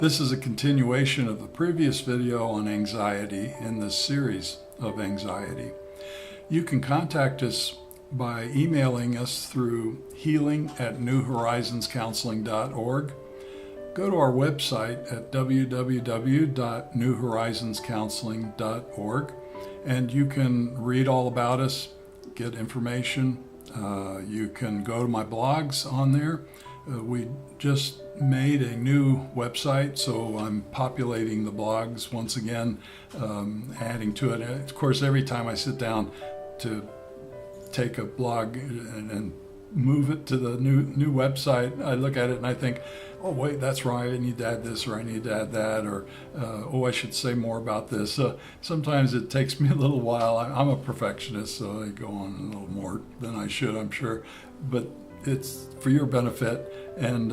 This is a continuation of the previous video on anxiety in this series of anxiety. You can contact us by emailing us through healing@newhorizonscounseling.org. Go to our website at www.newhorizonscounseling.org and you can read all about us, get information. You can go to my blogs on there. We just made a new website, so I'm populating the blogs once again, adding to it. And of course, every time I sit down to take a blog and move it to the new website, I look at it and I think, oh wait, that's right, I need to add this, or I need to add that, or oh, I should say more about this. Sometimes it takes me a little while. I'm a perfectionist, so I go on a little more than I should, I'm sure, but it's for your benefit. And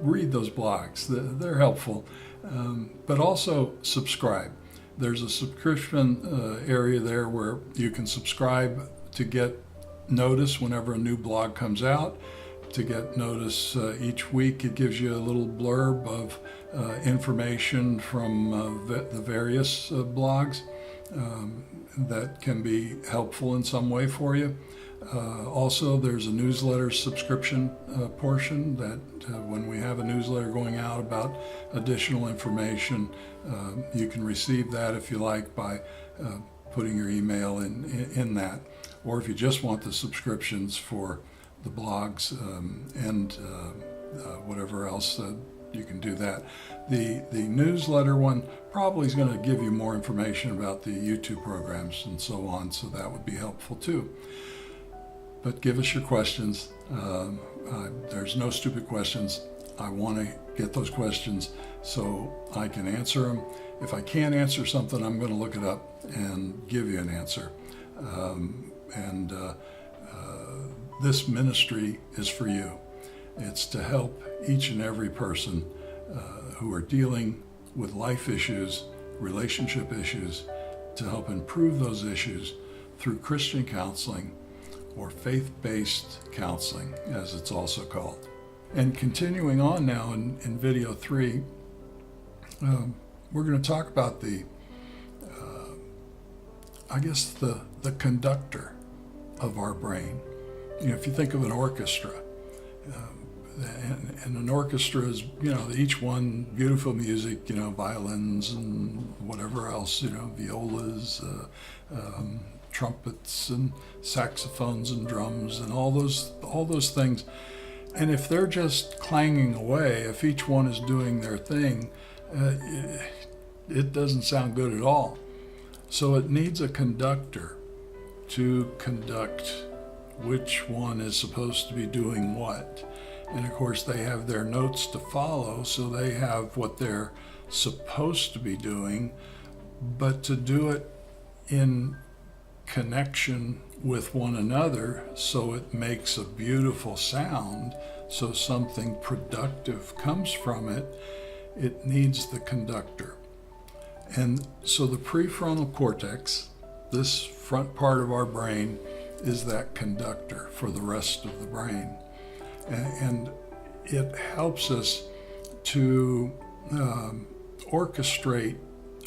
read those blogs, they're helpful. But also subscribe. There's a subscription area there where you can subscribe to get notice whenever a new blog comes out, to get notice each week. It gives you a little blurb of information from the various blogs that can be helpful in some way for you. Also, there's a newsletter subscription portion that when we have a newsletter going out about additional information, you can receive that if you like by putting your email in that. Or if you just want the subscriptions for the blogs and whatever else, you can do that. The newsletter one probably is going to give you more information about the YouTube programs and so on, so that would be helpful too. But give us your questions. There's no stupid questions. I want to get those questions so I can answer them. If I can't answer something, I'm going to look it up and give you an answer. This ministry is for you. It's to help each and every person who are dealing with life issues, relationship issues, to help improve those issues through Christian counseling, or faith-based counseling, as it's also called. And continuing on now in video 3, we're going to talk about the conductor of our brain. You know, if you think of an orchestra, and an orchestra is, each one beautiful music, violins and whatever else, violas, trumpets and saxophones and drums and all those things. And if they're just clanging away, if each one is doing their thing, it doesn't sound good at all. So it needs a conductor to conduct which one is supposed to be doing what. And of course they have their notes to follow, so they have what they're supposed to be doing, but to do it in connection with one another so it makes a beautiful sound, so something productive comes from it, it needs the conductor. And so the prefrontal cortex, this front part of our brain, is that conductor for the rest of the brain. And it helps us to orchestrate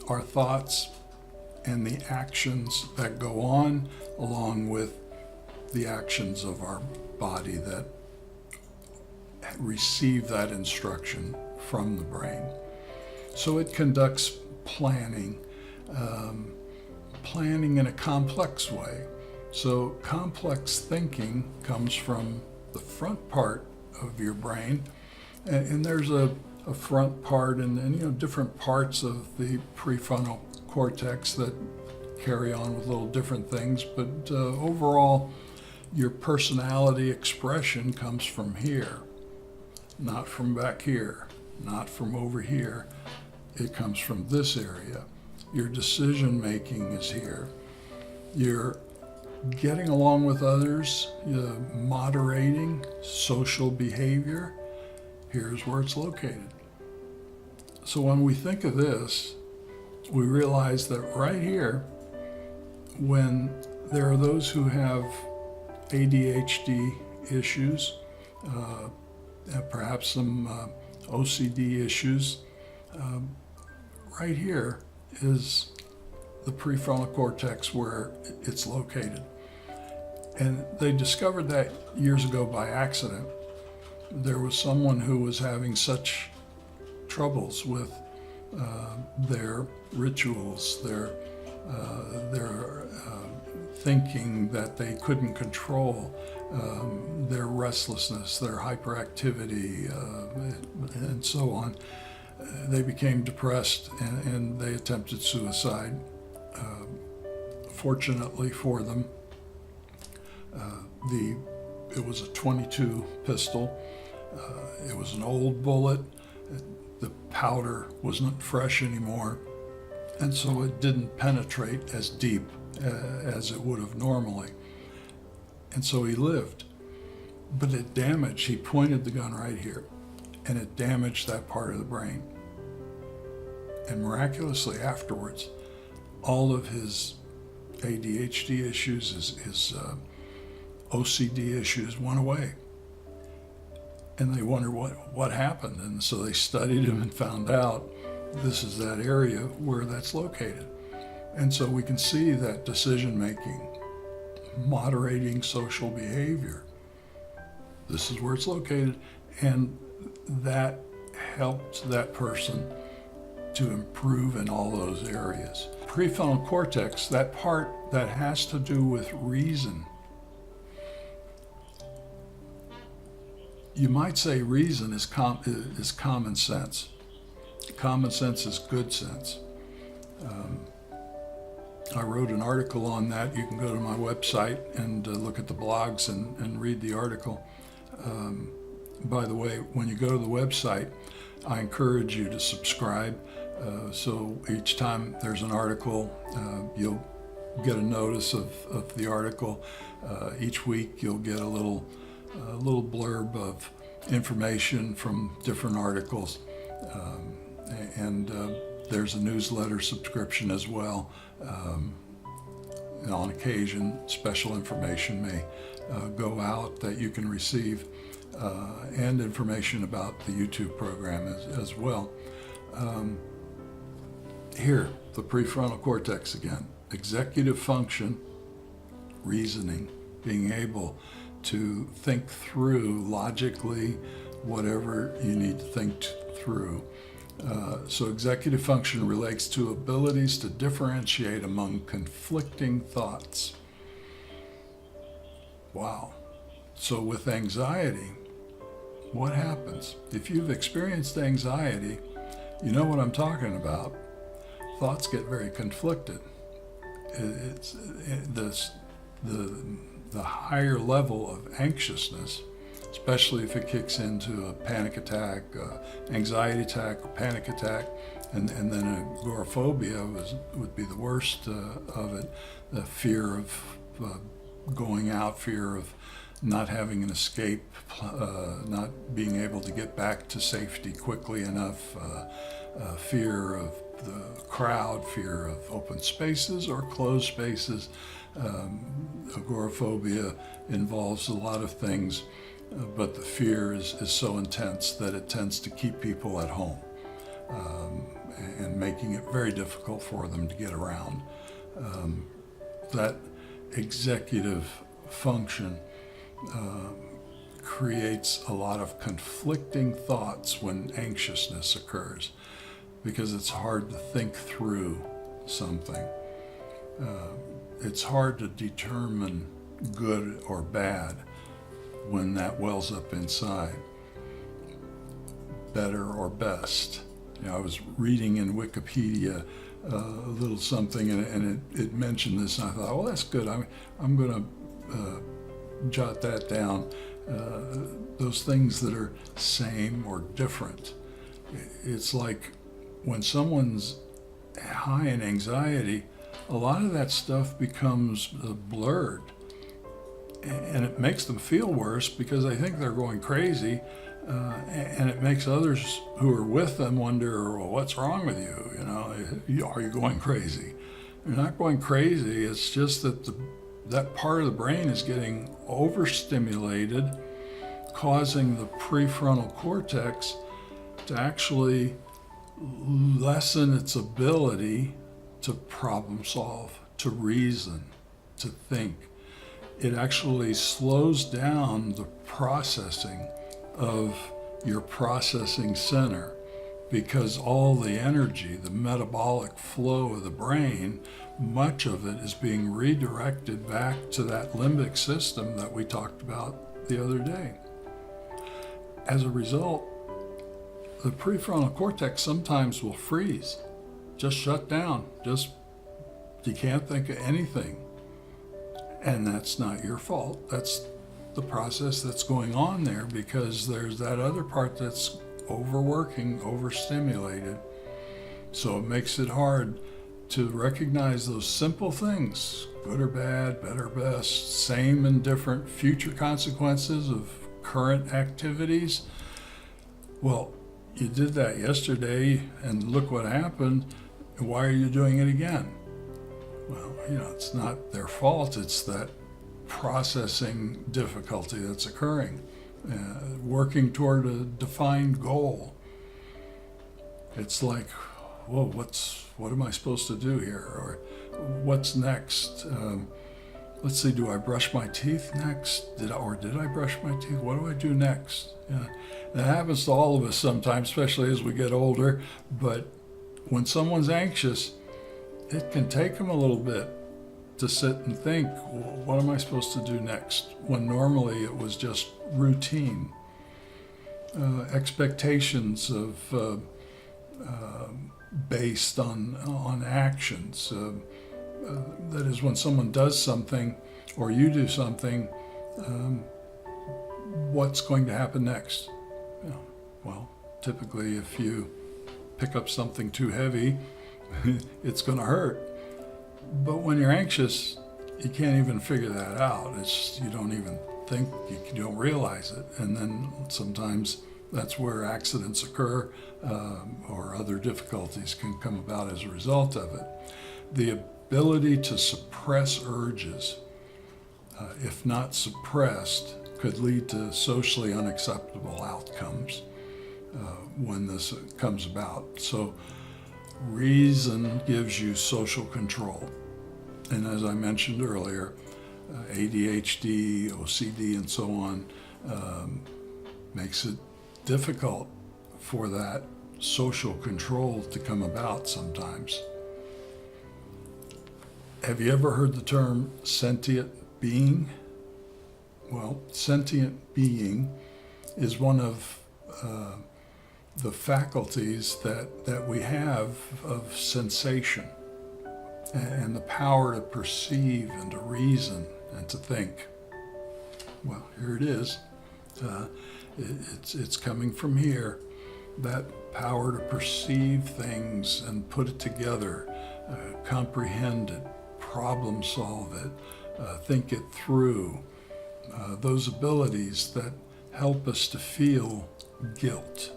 our thoughts and the actions that go on, along with the actions of our body that receive that instruction from the brain. So it conducts planning in a complex way. So complex thinking comes from the front part of your brain, and there's a front part and different parts of the prefrontal cortex that carry on with little different things, but overall your personality expression comes from here, not from back here, not from over here. It comes from this area. Your decision making is here. You're getting along with others, moderating social behavior, here's where it's located. So when we think of this, we realize that right here, when there are those who have ADHD issues, perhaps some OCD issues, Right here is the prefrontal cortex where it's located. And they discovered that years ago by accident. There was someone who was having such troubles with their rituals, their thinking that they couldn't control, their restlessness, their hyperactivity, and so on. They became depressed and they attempted suicide. Fortunately for them, it was a .22 pistol. It was an old bullet. The powder wasn't fresh anymore, and so it didn't penetrate as deep as it would have normally. And so he lived. But it damaged, he pointed the gun right here, and it damaged that part of the brain. And miraculously afterwards, all of his ADHD issues, his OCD issues went away. And they wondered what happened. And so they studied him and found out this is that area where that's located. And so we can see that decision-making, moderating social behavior, this is where it's located. And that helped that person to improve in all those areas. Prefrontal cortex, that part that has to do with reason. You might say reason is common sense. Common sense is good sense. I wrote an article on that. You can go to my website and look at the blogs and read the article. By the way, when you go to the website, I encourage you to subscribe. So each time there's an article, you'll get a notice of the article. Each week you'll get a little blurb of information from different articles. And there's a newsletter subscription as well. On occasion, special information may go out that you can receive, and information about the YouTube program as well. Here, the prefrontal cortex again. Executive function, reasoning, being able to think through logically whatever you need to think through. So executive function relates to abilities to differentiate among conflicting thoughts. Wow. So with anxiety, what happens? If you've experienced anxiety, you know what I'm talking about. Thoughts get very conflicted. The higher level of anxiousness, especially if it kicks into a panic attack, anxiety attack, or panic attack, and then agoraphobia would be the worst of it. The fear of going out, fear of not having an escape, not being able to get back to safety quickly enough, fear of the crowd, fear of open spaces or closed spaces. Agoraphobia involves a lot of things, but the fear is so intense that it tends to keep people at home, and making it very difficult for them to get around. That executive function creates a lot of conflicting thoughts when anxiousness occurs, because it's hard to think through something. It's hard to determine good or bad when that wells up inside. Better or best. I was reading in Wikipedia a little something, and it mentioned this, and I thought, well, that's good. I'm going to jot that down. Those things that are same or different. It's like when someone's high in anxiety, a lot of that stuff becomes blurred, and it makes them feel worse because they think they're going crazy, and it makes others who are with them wonder, well, what's wrong with you? Are you going crazy? You're not going crazy. It's just that that part of the brain is getting overstimulated, causing the prefrontal cortex to actually lessen its ability to problem solve, to reason, to think. It actually slows down the processing of your processing center, because all the energy, the metabolic flow of the brain, much of it is being redirected back to that limbic system that we talked about the other day. As a result, the prefrontal cortex sometimes will freeze, just shut down, you can't think of anything. And that's not your fault. That's the process that's going on there, because there's that other part that's overworking, overstimulated. So it makes it hard to recognize those simple things, good or bad, better, best, same and different, future consequences of current activities. Well, you did that yesterday and look what happened. Why are you doing it again? Well, it's not their fault. It's that processing difficulty that's occurring, working toward a defined goal. It's like, whoa, what am I supposed to do here? Or what's next? Let's see, do I brush my teeth next? Did I brush my teeth? What do I do next? That happens to all of us sometimes, especially as we get older. But when someone's anxious, it can take them a little bit to sit and think, well, what am I supposed to do next? When normally it was just routine. Expectations of based on actions. That is, when someone does something or you do something, what's going to happen next? Well, typically if you pick up something too heavy, it's going to hurt. But when you're anxious, you can't even figure that out. You don't even think, you don't realize it. And then sometimes that's where accidents occur, or other difficulties can come about as a result of it. The ability to suppress urges, if not suppressed, could lead to socially unacceptable outcomes when this comes about. So reason gives you social control. And as I mentioned earlier, ADHD, OCD, and so on makes it difficult for that social control to come about sometimes. Have you ever heard the term sentient being? Well, sentient being is one of the faculties that we have of sensation and the power to perceive and to reason and to think. Well, here it is. It's coming from here. That power to perceive things and put it together, comprehend it, problem solve it, think it through. Those abilities that help us to feel guilt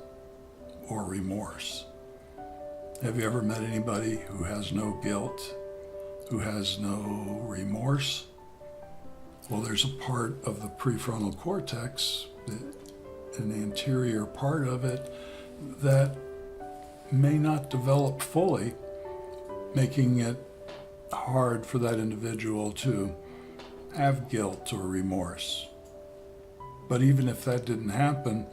or remorse. Have you ever met anybody who has no guilt, who has no remorse? Well, there's a part of the prefrontal cortex, an anterior part of it, that may not develop fully, making it hard for that individual to have guilt or remorse. But even if that didn't happen,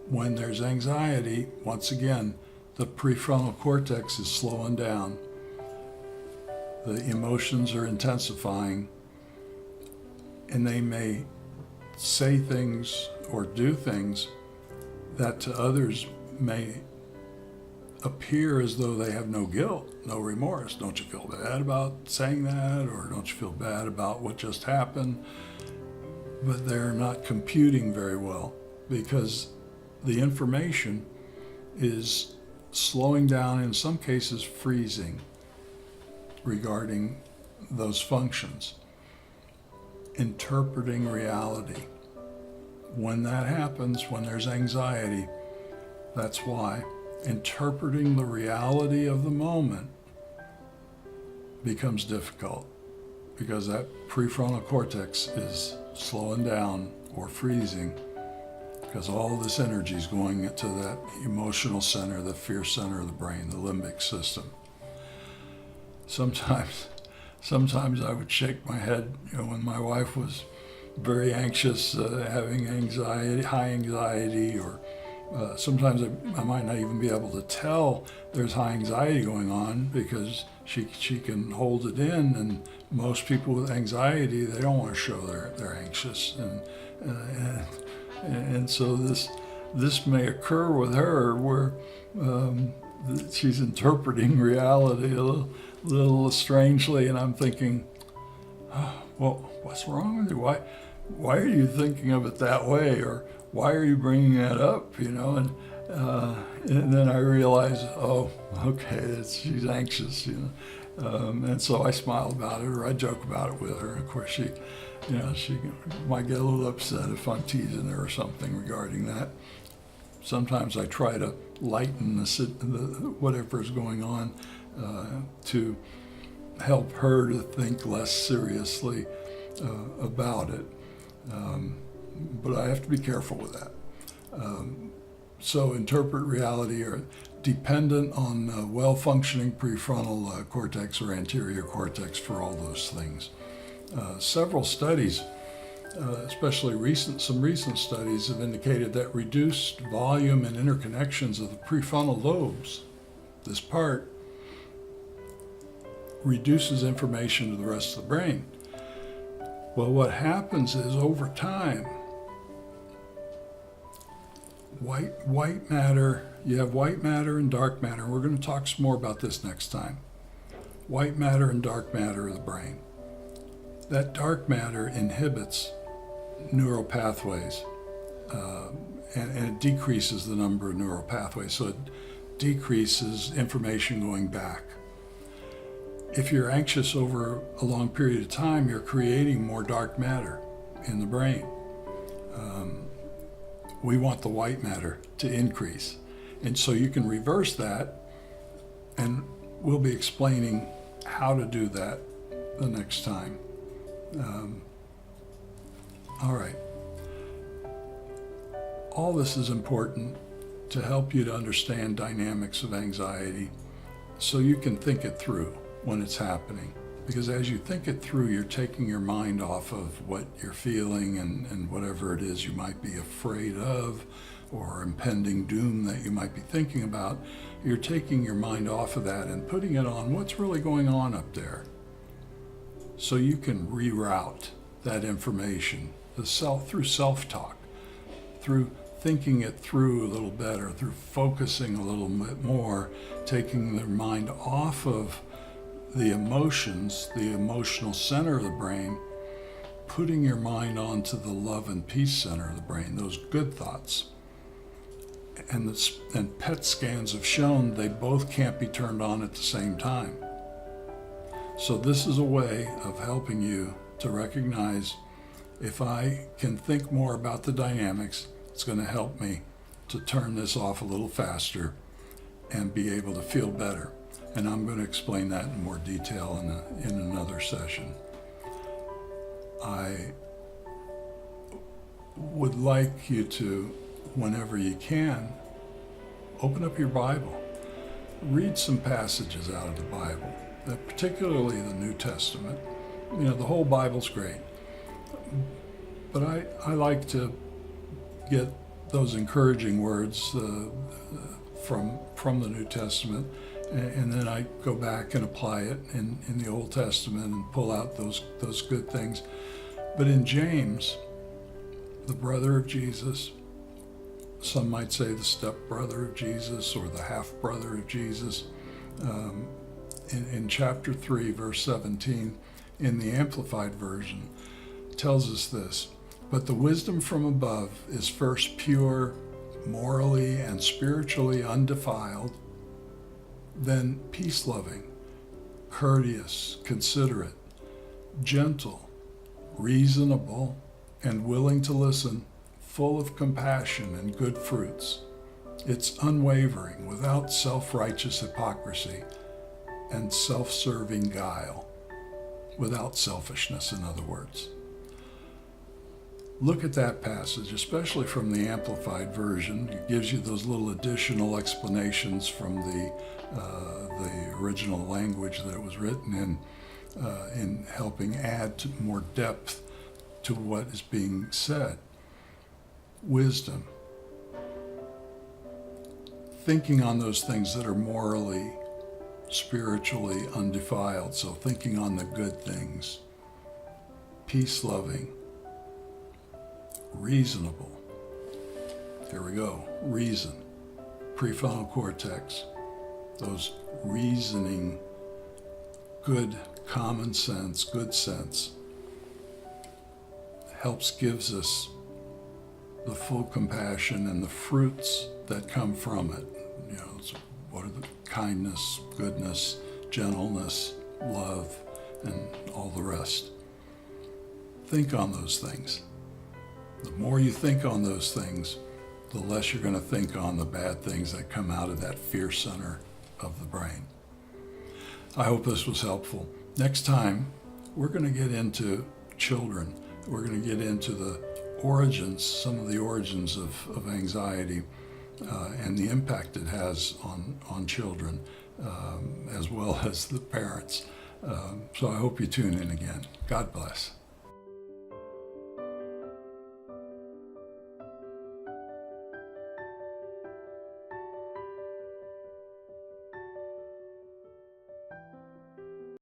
when there's anxiety, once again, the prefrontal cortex is slowing down. The emotions are intensifying, and they may say things or do things that to others may appear as though they have no guilt, no remorse. Don't you feel bad about saying that? Or don't you feel bad about what just happened? But they're not computing very well, because the information is slowing down, in some cases freezing, regarding those functions. Interpreting reality. When that happens, when there's anxiety, that's why interpreting the reality of the moment becomes difficult, because that prefrontal cortex is slowing down or freezing, because all this energy is going into that emotional center, the fear center of the brain, the limbic system. Sometimes I would shake my head, when my wife was very anxious, having anxiety, high anxiety, or sometimes I might not even be able to tell there's high anxiety going on because she can hold it in, and most people with anxiety, they don't want to show they're anxious, and so this may occur with her where she's interpreting reality a little strangely, and I'm thinking, oh, well, what's wrong with you? Why are you thinking of it that way, or why are you bringing that up? And then I realize, oh, okay, she's anxious, and so I smile about it, or I joke about it with her. And of course, she might get a little upset if I'm teasing her or something regarding that. Sometimes I try to lighten whatever's going on to help her to think less seriously about it. But I have to be careful with that. So interpret reality are dependent on well-functioning prefrontal cortex or anterior cortex for all those things. Several studies, especially some recent studies, have indicated that reduced volume and interconnections of the prefrontal lobes, this part, reduces information to the rest of the brain. Well, what happens is over time, white matter, you have white matter and dark matter. We're going to talk some more about this next time. White matter and dark matter of the brain. That dark matter inhibits neural pathways, and it decreases the number of neural pathways, so it decreases information going back. If you're anxious over a long period of time, you're creating more dark matter in the brain. We want the white matter to increase. And so you can reverse that, and we'll be explaining how to do that the next time. All right. All this is important to help you to understand dynamics of anxiety so you can think it through when it's happening. Because as you think it through, you're taking your mind off of what you're feeling and whatever it is you might be afraid of, or impending doom that you might be thinking about. You're taking your mind off of that and putting it on what's really going on up there. So you can reroute that information through self-talk, through thinking it through a little better, through focusing a little bit more, taking their mind off of the emotions, the emotional center of the brain, putting your mind onto the love and peace center of the brain, those good thoughts. And PET scans have shown they both can't be turned on at the same time. So this is a way of helping you to recognize, if I can think more about the dynamics, it's going to help me to turn this off a little faster and be able to feel better. And I'm going to explain that in more detail in another session. I would like you to, whenever you can, open up your Bible. Read some passages out of the Bible, particularly the New Testament. The whole Bible's great. But I like to get those encouraging words from the New Testament, and then I go back and apply it in the Old Testament and pull out those good things. But in James, the brother of Jesus, some might say the stepbrother of Jesus or the half-brother of Jesus, in chapter 3, verse 17, in the Amplified Version, tells us this: "But the wisdom from above is first pure, morally and spiritually undefiled, then peace-loving, courteous, considerate, gentle, reasonable, and willing to listen, full of compassion and good fruits. It's unwavering, without self-righteous hypocrisy and self-serving guile," without selfishness, in other words. Look at that passage, especially from the Amplified version. It gives you those little additional explanations from the original language that it was written in helping add more depth to what is being said. Wisdom. Thinking on those things that are morally, spiritually undefiled, so thinking on the good things. Peace-loving. Reasonable. Here we go. Reason. Prefrontal cortex. Those reasoning, good common sense, good sense, gives us the full compassion and the fruits that come from it. You know, so what are the kindness, goodness, gentleness, love, and all the rest. Think on those things. The more you think on those things, the less you're going to think on the bad things that come out of that fear center of the brain. I hope this was helpful. Next time, we're going to get into children. We're going to get into the origins, some of the origins of anxiety and the impact it has on children as well as the parents. So I hope you tune in again. God bless.